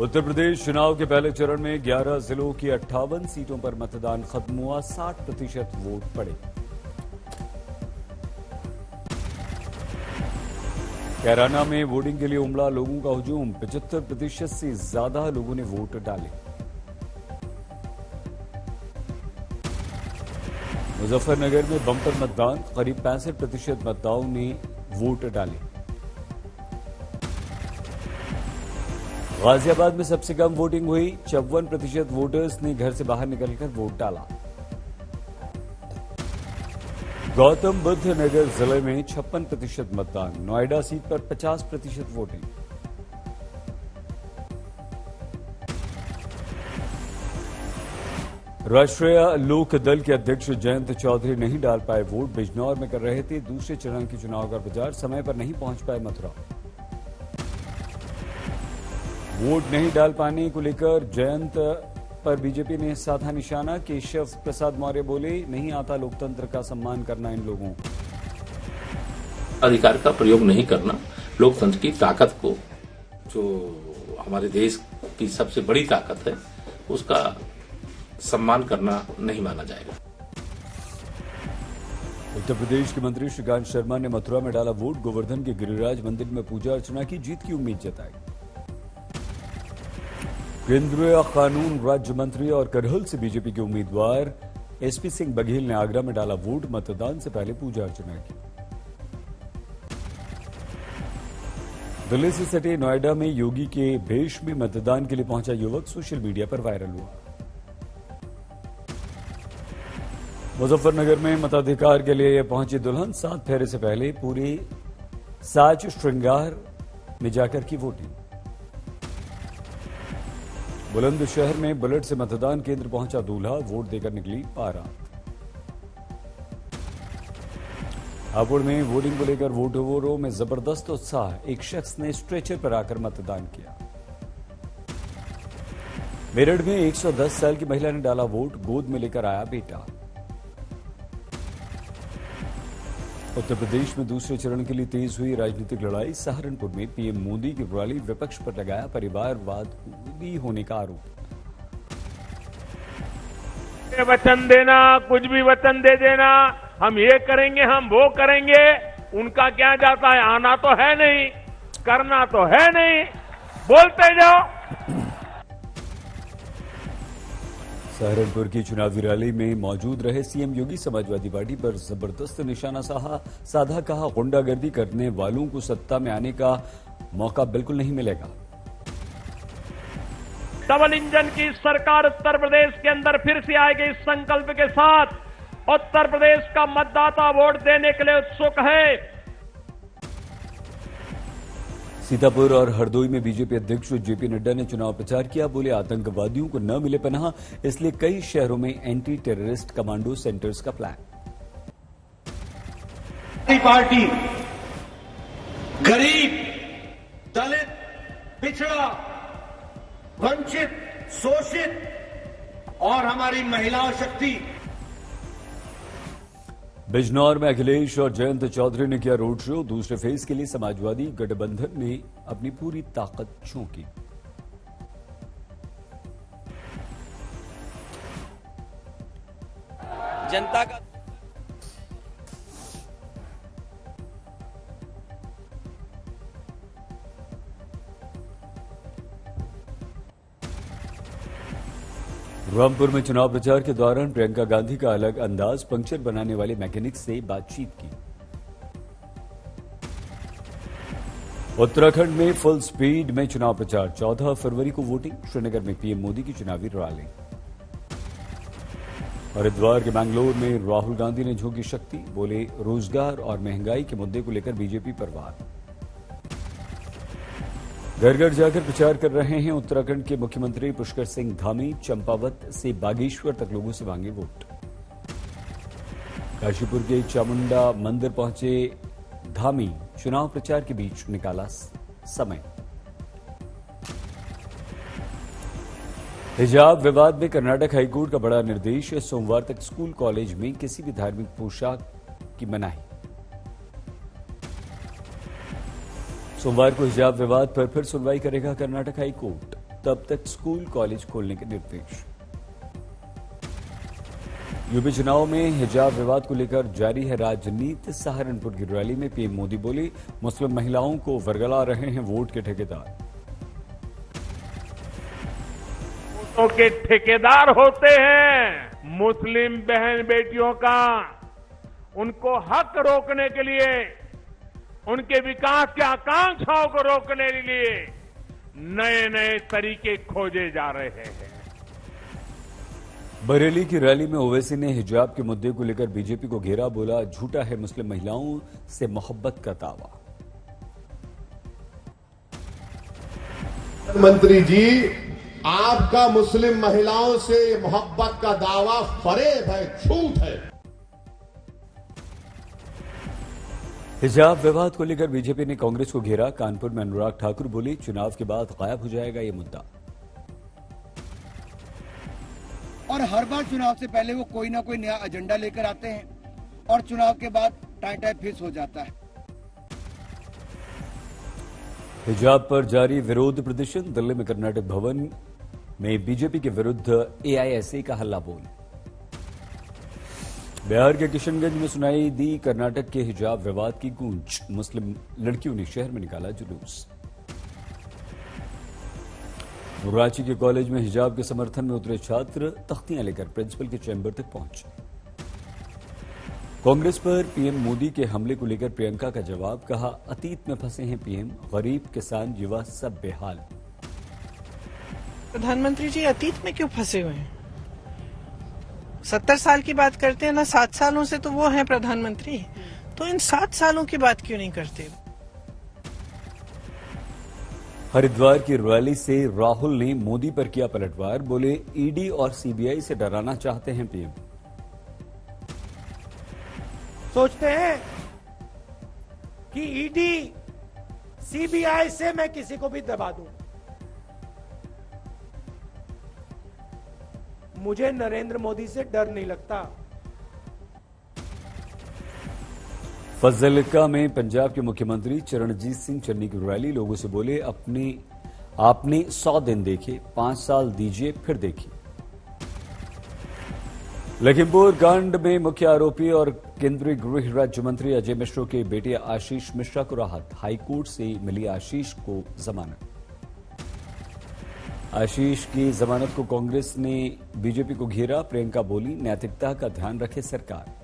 उत्तर प्रदेश चुनाव के पहले चरण में 11 जिलों की 58 सीटों पर मतदान खत्म हुआ। 60% वोट पड़े। कैराना में वोटिंग के लिए उमड़ा लोगों का हुजूम। 75% से ज्यादा लोगों ने वोट डाले। मुजफ्फरनगर में बम्पर मतदान। करीब 65% मतदाताओं ने वोट डाले। गाजियाबाद में सबसे कम वोटिंग हुई। 54% वोटर्स ने घर से बाहर निकलकर वोट डाला। गौतम बुद्ध नगर जिले में 56% मतदान। नोएडा सीट पर 50% वोटिंग। राष्ट्रीय लोक दल के अध्यक्ष जयंत चौधरी नहीं डाल पाए वोट। बिजनौर में कर रहे थे दूसरे चरण के चुनाव का प्रचार। समय पर नहीं पहुंच पाए मथुरा। वोट नहीं डाल पाने को लेकर जयंत पर बीजेपी ने साधा निशाना। केशव प्रसाद मौर्य बोले, नहीं आता लोकतंत्र का सम्मान करना इन लोगों। अधिकार का प्रयोग नहीं करना लोकतंत्र की ताकत को, जो हमारे देश की सबसे बड़ी ताकत है, उसका सम्मान करना नहीं माना जाएगा। उत्तर प्रदेश के मंत्री श्रीकांत शर्मा ने मथुरा में डाला वोट। गोवर्धन के गिरिराज मंदिर में पूजा अर्चना की। जीत की उम्मीद जताई। केंद्रीय कानून राज्य मंत्री और करहल से बीजेपी के उम्मीदवार एसपी सिंह बघेल ने आगरा में डाला वोट। मतदान से पहले पूजा अर्चना की। दिल्ली से सटे नोएडा में योगी के भेष में मतदान के लिए पहुंचा युवक सोशल मीडिया पर वायरल हुआ। मुजफ्फरनगर में मताधिकार के लिए पहुंची दुल्हन। 7 फेरे से पहले पूरे साज श्रृंगार में जाकर की वोटिंग। बुलंदशहर में बुलेट से मतदान केंद्र पहुंचा दूल्हा। वोट देकर निकली बारात। हापुड़ में वोटिंग को लेकर वोटरों में जबरदस्त उत्साह। एक शख्स ने स्ट्रेचर पर आकर मतदान किया। मेरठ में 110 साल की महिला ने डाला वोट। गोद में लेकर आया बेटा। उत्तर प्रदेश में दूसरे चरण के लिए तेज हुई राजनीतिक लड़ाई। सहारनपुर में पीएम मोदी की रैली। विपक्ष पर लगाया परिवारवाद होने का आरोप। वचन देना, कुछ भी वचन दे देना, हम ये करेंगे, हम वो करेंगे, उनका क्या जाता है। आना तो है नहीं, करना तो है नहीं, बोलते जाओ। सहारनपुर की चुनावी रैली में मौजूद रहे सीएम योगी समाजवादी पार्टी पर जबरदस्त निशाना साधा। कहा, गुंडागर्दी करने वालों को सत्ता में आने का मौका बिल्कुल नहीं मिलेगा। डबल इंजन की सरकार उत्तर प्रदेश के अंदर फिर से आएगी। इस संकल्प के साथ उत्तर प्रदेश का मतदाता वोट देने के लिए उत्सुक है। सीतापुर और हरदोई में बीजेपी अध्यक्ष जेपी नड्डा ने चुनाव प्रचार किया। बोले, आतंकवादियों को न मिले पनाह, इसलिए कई शहरों में एंटी टेररिस्ट कमांडो सेंटर्स का प्लान। पार्टी गरीब, दलित, पिछड़ा, वंचित, शोषित और हमारी महिला शक्ति। बिजनौर में अखिलेश और जयंत चौधरी ने किया रोड शो। दूसरे फेज के लिए समाजवादी गठबंधन ने अपनी पूरी ताकत झोंकी। जनता का रामपुर में चुनाव प्रचार के दौरान प्रियंका गांधी का अलग अंदाज। पंक्चर बनाने वाले मैकेनिक से बातचीत की। उत्तराखंड में फुल स्पीड में चुनाव प्रचार। 14 फरवरी को वोटिंग। श्रीनगर में पीएम मोदी की चुनावी रैली। हरिद्वार के बैंगलोर में राहुल गांधी ने झोंकी शक्ति। बोले, रोजगार और महंगाई के मुद्दे को लेकर बीजेपी पर वार। घर घर जाकर प्रचार कर रहे हैं उत्तराखंड के मुख्यमंत्री पुष्कर सिंह धामी। चंपावत से बागेश्वर तक लोगों से मांगे वोट। काशीपुर के चामुंडा मंदिर पहुंचे धामी। चुनाव प्रचार के बीच निकाला समय। हिजाब विवाद में कर्नाटक हाईकोर्ट का बड़ा निर्देश। सोमवार तक स्कूल कॉलेज में किसी भी धार्मिक पोशाक की मनाही। सोमवार को हिजाब विवाद पर फिर सुनवाई करेगा कर्नाटक हाईकोर्ट। तब तक स्कूल कॉलेज खोलने के निर्देश। यूपी चुनाव में हिजाब विवाद को लेकर जारी है राजनीति। सहारनपुर की रैली में पीएम मोदी बोले, मुस्लिम महिलाओं को वर्गला रहे हैं वोट के ठेकेदार। वोटों के ठेकेदार होते हैं मुस्लिम बहन बेटियों का। उनको हक रोकने के लिए, उनके विकास की आकांक्षाओं को रोकने के लिए नए नए तरीके खोजे जा रहे हैं। बरेली की रैली में ओवैसी ने हिजाब के मुद्दे को लेकर बीजेपी को घेरा, बोला झूठा है मुस्लिम महिलाओं से मोहब्बत का दावा। मंत्री जी, आपका मुस्लिम महिलाओं से मोहब्बत का दावा फरेब है, झूठ है। हिजाब विवाद को लेकर बीजेपी ने कांग्रेस को घेरा। कानपुर में अनुराग ठाकुर बोले, चुनाव के बाद गायब हो जाएगा ये मुद्दा। और हर बार चुनाव से पहले वो कोई ना कोई नया एजेंडा लेकर आते हैं और चुनाव के बाद टाइम फिक्स हो जाता है। हिजाब पर जारी विरोध प्रदर्शन। दिल्ली में कर्नाटक भवन में बीजेपी के विरुद्ध एआईएसए का हल्ला बोल। बिहार के किशनगंज में सुनाई दी कर्नाटक के हिजाब विवाद की गूंज। मुस्लिम लड़कियों ने शहर में निकाला जुलूस। रांची के कॉलेज में हिजाब के समर्थन में उतरे छात्र तख्तियां लेकर प्रिंसिपल के चैम्बर तक पहुंचे। कांग्रेस पर पीएम मोदी के हमले को लेकर प्रियंका का जवाब, कहा अतीत में फंसे हैं पीएम, गरीब किसान युवा सब बेहाल। प्रधानमंत्री जी अतीत में क्यों फंसे हुए हैं? 70 साल की बात करते हैं ना, 7 सालों से तो वो हैं प्रधानमंत्री, तो इन 7 सालों की बात क्यों नहीं करते? हरिद्वार की रैली से राहुल ने मोदी पर किया पलटवार, बोले ईडी और सीबीआई से डराना चाहते हैं पीएम। सोचते हैं कि ईडी सीबीआई से मैं किसी को भी दबा दूं। मुझे नरेंद्र मोदी से डर नहीं लगता। फजलिका में पंजाब के मुख्यमंत्री चरणजीत सिंह चन्नी की रैली। लोगों से बोले, आपने 100 दिन देखे, 5 साल दीजिए फिर देखिए। लखीमपुर कांड में मुख्य आरोपी और केंद्रीय गृह राज्य मंत्री अजय मिश्रा के बेटे आशीष मिश्रा को राहत। हाईकोर्ट से मिली आशीष को जमानत। आशीष की जमानत को कांग्रेस ने बीजेपी को घेरा। प्रियंका बोली, नैतिकता का ध्यान रखे सरकार।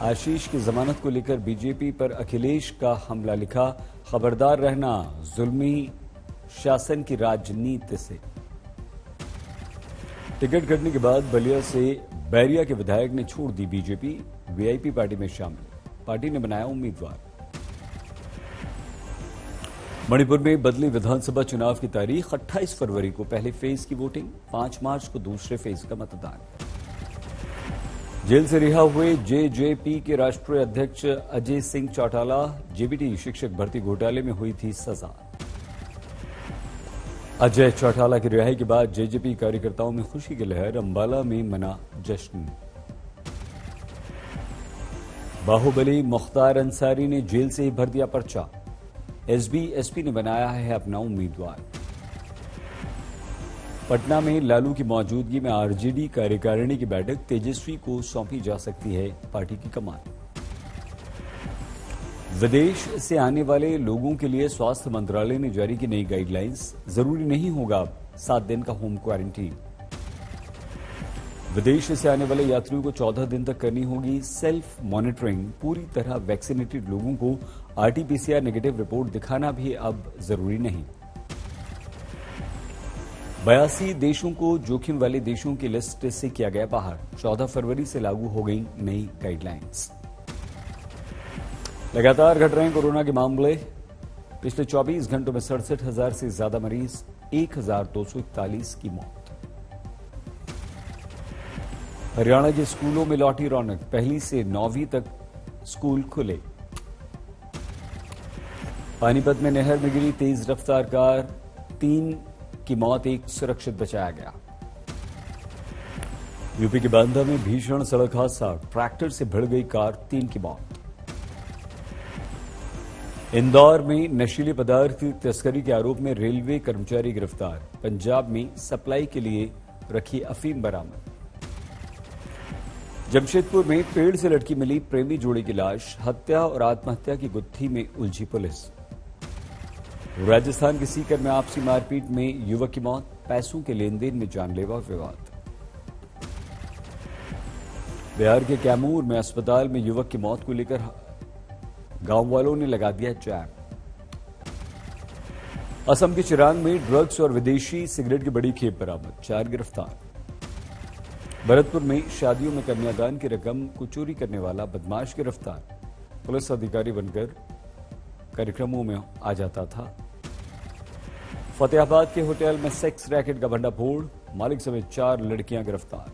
आशीष की जमानत को लेकर बीजेपी पर अखिलेश का हमला, लिखा खबरदार रहना जुल्मी शासन की राजनीति से। टिकट कटने के बाद बलिया से बैरिया के विधायक ने छोड़ दी बीजेपी, वीआईपी पार्टी में शामिल। पार्टी ने बनाया उम्मीदवार। मणिपुर में बदली विधानसभा चुनाव की तारीख। 28 फरवरी को पहले फेज की वोटिंग, 5 मार्च को दूसरे फेज का मतदान। जेल से रिहा हुए जेजेपी के राष्ट्रीय अध्यक्ष अजय सिंह चौटाला, जेबीटी शिक्षक भर्ती घोटाले में हुई थी सजा। अजय चौटाला की रिहाई के बाद जेजेपी कार्यकर्ताओं में खुशी की लहर। अंबाला में मना जश्न। बाहुबली मुख्तार अंसारी ने जेल से ही भर दिया पर्चा। एसबी-एसपी ने बनाया है अपना उम्मीदवार। पटना में लालू की मौजूदगी में आरजेडी कार्यकारिणी की बैठक। तेजस्वी को सौंपी जा सकती है पार्टी की कमान। विदेश से आने वाले लोगों के लिए स्वास्थ्य मंत्रालय ने जारी की नई गाइडलाइंस। जरूरी नहीं होगा 7 दिन का होम क्वारंटीन। विदेश से आने वाले यात्रियों को 14 दिन तक करनी होगी सेल्फ मॉनिटरिंग। पूरी तरह वैक्सीनेटेड लोगों को आरटीपीसीआर नेगेटिव रिपोर्ट दिखाना भी अब जरूरी नहीं। 82 देशों को जोखिम वाले देशों की लिस्ट से किया गया बाहर। 14 फरवरी से लागू हो गई नई गाइडलाइंस। लगातार घट रहे हैं कोरोना के मामले। पिछले 24 घंटों में 67,000 से ज्यादा मरीज, 1,241 की मौत। हरियाणा के स्कूलों में लौटी रौनक। 1 से 9वीं तक स्कूल खुले। पानीपत में नहर में गिरी तेज रफ्तार कार, 3 की मौत, 1 सुरक्षित बचाया गया। यूपी के बांदा में भीषण सड़क हादसा, ट्रैक्टर से भिड़ गई कार, 3 की मौत। इंदौर में नशीले पदार्थ की तस्करी के आरोप में रेलवे कर्मचारी गिरफ्तार। पंजाब में सप्लाई के लिए रखी अफीम बरामद। जमशेदपुर में पेड़ से लटकी मिली प्रेमी जोड़ी की लाश। हत्या और आत्महत्या की गुत्थी में उलझी पुलिस। राजस्थान के सीकर में आपसी मारपीट में युवक की मौत। पैसों के लेन देन में जानलेवा विवाद। बिहार के कैमूर में अस्पताल में युवक की मौत को लेकर गांव वालों ने लगा दिया जाम। असम के चिरांग में ड्रग्स और विदेशी सिगरेट की बड़ी खेप बरामद। 4 गिरफ्तार। भरतपुर में शादियों में कन्यादान की रकम को चोरी करने वाला बदमाश गिरफ्तार। पुलिस अधिकारी बनकर कार्यक्रमों में आ जाता था। फतेहाबाद के होटल में सेक्स रैकेट का भंडाफोड़। मालिक समेत 4 लड़कियां गिरफ्तार।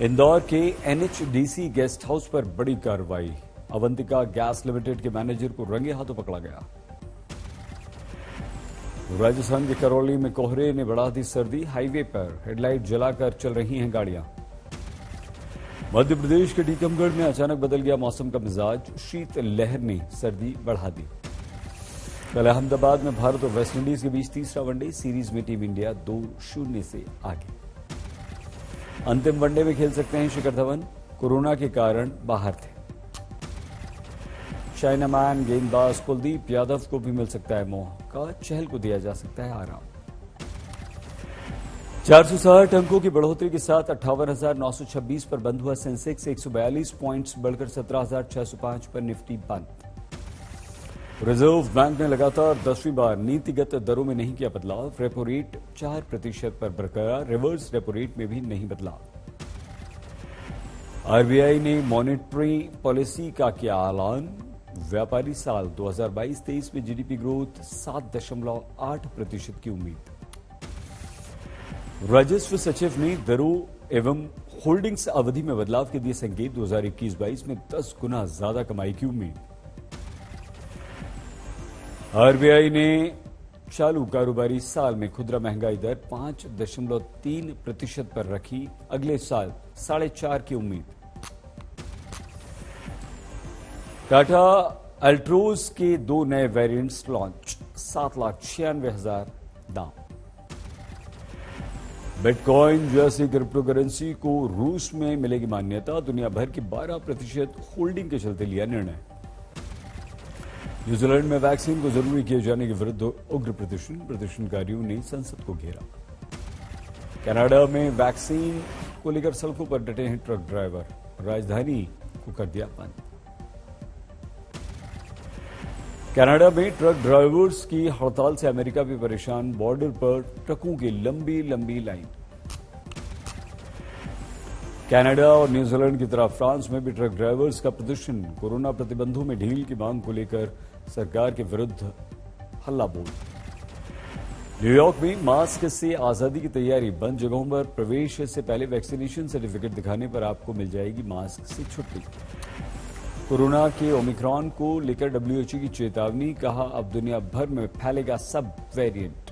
इंदौर के एनएचडीसी गेस्ट हाउस पर बड़ी कार्रवाई। अवंतिका गैस लिमिटेड के मैनेजर को रंगे हाथों पकड़ा गया। राजस्थान के करौली में कोहरे ने बढ़ा दी सर्दी। हाईवे पर हेडलाइट जलाकर चल रही हैं गाड़ियां। मध्य प्रदेश के टीकमगढ़ में अचानक बदल गया मौसम का मिजाज। शीत लहर ने सर्दी बढ़ा दी। कल अहमदाबाद में भारत और वेस्टइंडीज के बीच तीसरा वनडे सीरीज में टीम इंडिया 2-0 से आगे। अंतिम वनडे में खेल सकते हैं शिखर धवन। कोरोना के कारण बाहर थे। चाइनामैन गेंदबाज कुलदीप यादव को भी मिल सकता है मौका। चहल को दिया जा सकता है आराम। 460 अंकों की बढ़ोतरी के साथ 58,926 पर बंद हुआ सेंसेक्स। 142 पॉइंट्स बढ़कर 17,605 पर निफ्टी बंद। रिजर्व बैंक ने लगातार 10वीं बार नीतिगत दरों में नहीं किया बदलाव। रेपो रेट 4% पर बरकरार। रिवर्स रेपो रेट में भी नहीं बदलाव। आरबीआई ने मॉनेटरी पॉलिसी का किया ऐलान। व्यापारी साल 2022-23 में जीडीपी ग्रोथ 7.8% की उम्मीद। राजस्व सचिव ने दरों एवं होल्डिंग्स अवधि में बदलाव के दिए संकेत। 2021-22 में 10 गुना ज्यादा कमाई की उम्मीद। आरबीआई ने चालू कारोबारी साल में खुदरा महंगाई दर 5.3% पर रखी। अगले साल 4.5% की उम्मीद। टाटा अल्ट्रोज के 2 नए वेरिएंट्स लॉन्च। 7,96,000 दाम। बिटकॉइन जैसी क्रिप्टो करेंसी को रूस में मिलेगी मान्यता। दुनिया भर की 12% होल्डिंग के चलते लिया निर्णय। न्यूजीलैंड में वैक्सीन को जरूरी किए जाने के विरुद्ध उग्र प्रदर्शनकारियों ने संसद को घेरा। कनाडा में वैक्सीन को लेकर सड़कों पर डटे हैं ट्रक ड्राइवर। राजधानी को कर दिया बंद। कनाडा में ट्रक ड्राइवर्स की हड़ताल से अमेरिका भी परेशान। बॉर्डर पर ट्रकों की लंबी लंबी लाइन। कनाडा और न्यूजीलैंड की तरह फ्रांस में भी ट्रक ड्राइवर्स का प्रदर्शन। कोरोना प्रतिबंधों में ढील की मांग को लेकर सरकार के विरुद्ध हल्ला बोल। न्यूयॉर्क में मास्क से आजादी की तैयारी। बंद जगहों पर प्रवेश से पहले वैक्सीनेशन सर्टिफिकेट दिखाने पर आपको मिल जाएगी मास्क से छुट्टी। कोरोना के ओमिक्रॉन को लेकर डब्ल्यूएचओ की चेतावनी। कहा अब दुनिया भर में फैलेगा सब वेरिएंट।